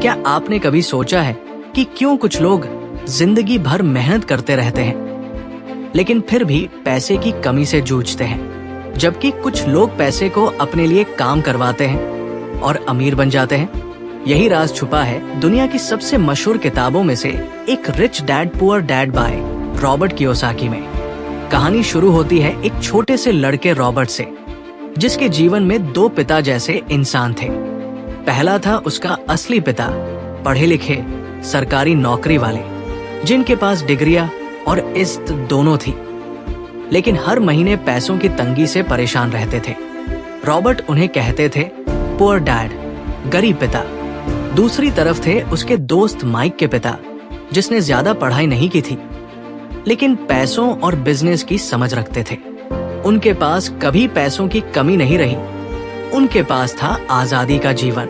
क्या आपने कभी सोचा है कि क्यों कुछ लोग जिंदगी भर मेहनत करते रहते हैं लेकिन फिर भी पैसे की कमी से जूझते हैं, जबकि कुछ लोग पैसे को अपने लिए काम करवाते हैं और अमीर बन जाते हैं? यही राज छुपा है दुनिया की सबसे मशहूर किताबों में से एक rich dad poor dad by Robert Kiyosaki में। कहानी शुरू होती है एक छोटे से लड़के रॉबर्ट से, जिसके जीवन में दो पिता जैसे इंसान थे। पहला था उसका असली पिता, पढ़े लिखे सरकारी नौकरी वाले, जिनके पास डिग्रियां और इज्जत दोनों थी, लेकिन हर महीने पैसों की तंगी से परेशान रहते थे। रॉबर्ट उन्हें कहते थे पुअर डैड, गरीब पिता। दूसरी तरफ थे उसके दोस्त माइक के पिता, जिसने ज्यादा पढ़ाई नहीं की थी, लेकिन पैसों और बिजनेस की समझ रखते थे। उनके पास कभी पैसों की कमी नहीं रही, उनके पास था आजादी का जीवन।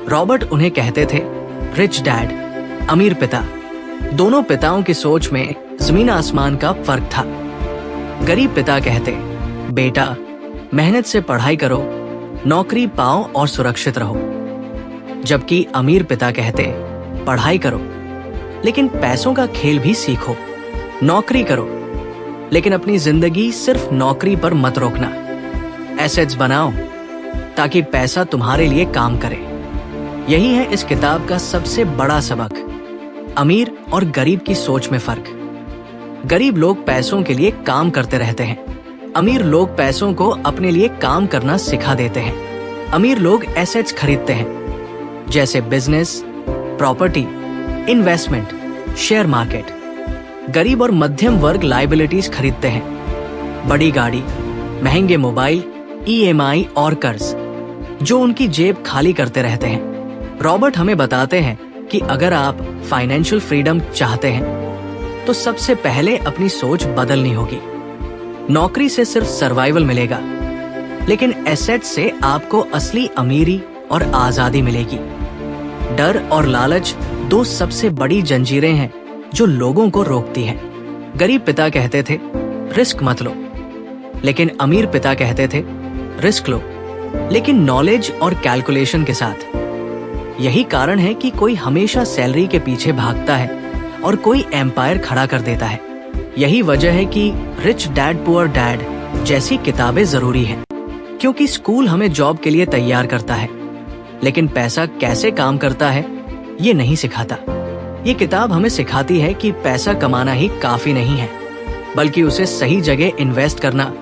रॉबर्ट उन्हें कहते थे रिच डैड, अमीर पिता। दोनों पिताओं की सोच में जमीन आसमान का फर्क था। गरीब पिता कहते, बेटा मेहनत से पढ़ाई करो, नौकरी पाओ और सुरक्षित रहो, जबकि अमीर पिता कहते, पढ़ाई करो लेकिन पैसों का खेल भी सीखो, नौकरी करो लेकिन अपनी जिंदगी सिर्फ नौकरी पर मत रोकना, एसेट्स बनाओ ताकि पैसा तुम्हारे लिए काम करे। यही है इस किताब का सबसे बड़ा सबक, अमीर और गरीब की सोच में फर्क। गरीब लोग पैसों के लिए काम करते रहते हैं, अमीर लोग पैसों को अपने लिए काम करना सिखा देते हैं। अमीर लोग एसेट्स खरीदते हैं, जैसे business, property, investment, share market. गरीब और मध्यम वर्ग लायबिलिटीज खरीदते हैं, बड़ी गाड़ी, महंगे मोबाइल, EMI और कर्ज, जो उनकी जेब खाली करते रहते हैं। रॉबर्ट हमें बताते हैं कि अगर आप फाइनेंशियल फ्रीडम चाहते हैं तो सबसे पहले अपनी सोच बदलनी होगी। नौकरी से सिर्फ सर्वाइवल मिलेगा, लेकिन एसेट से आपको असली अमीरी और आजादी मिलेगी। डर और लालच दो सबसे बड़ी जंजीरें हैं जो लोगों को रोकती हैं। गरीब पिता कहते थे रिस्क मत लो, लेकिन अमीर पिता कहते थे रिस्क लो, लेकिन नॉलेज और कैलकुलेशन के साथ। यही कारण है कि कोई हमेशा सैलरी के पीछे भागता है और कोई एम्पायर खड़ा कर देता है। यही वजह है कि रिच डैड पुअर डैड जैसी किताबें जरूरी हैं, क्योंकि स्कूल हमें जॉब के लिए तैयार करता है, लेकिन पैसा कैसे काम करता है ये नहीं सिखाता। ये किताब हमें सिखाती है कि पैसा कमाना ही काफी नहीं है, बल्कि उसे सही जगह इन्वेस्ट करना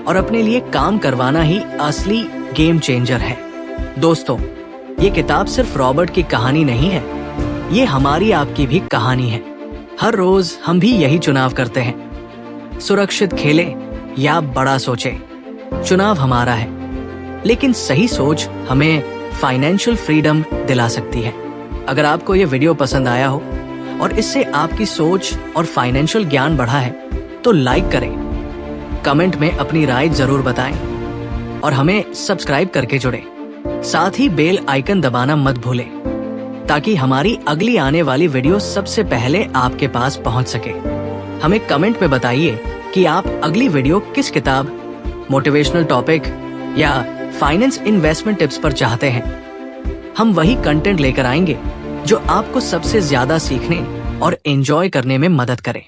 और अपने लिए काम करवाना ही असली गेम चेंजर है। दोस्तों, ये किताब सिर्फ रॉबर्ट की कहानी नहीं है, ये हमारी आपकी भी कहानी है। हर रोज हम भी यही चुनाव करते हैं, सुरक्षित खेलें या बड़ा सोचें। चुनाव हमारा है, लेकिन सही सोच हमें फाइनेंशियल फ्रीडम दिला सकती है। अगर आपको ये वीडियो पसंद आया हो और इससे आपकी सोच और फाइनेंशियल ज्ञान बढ़ा है तो लाइक करें, कमेंट में अपनी राय जरूर बताएं और हमें सब्सक्राइब करके जुड़ें। साथ ही बेल आइकन दबाना मत भूलें, ताकि हमारी अगली आने वाली वीडियो सबसे पहले आपके पास पहुंच सके। हमें कमेंट में बताइए कि आप अगली वीडियो किस किताब, मोटिवेशनल टॉपिक या फाइनेंस इन्वेस्टमेंट टिप्स पर चाहते हैं। हम वही कंटेंट लेकर आएंगे जो आपको सबसे ज्यादा सीखने और एंजॉय करने में मदद करे।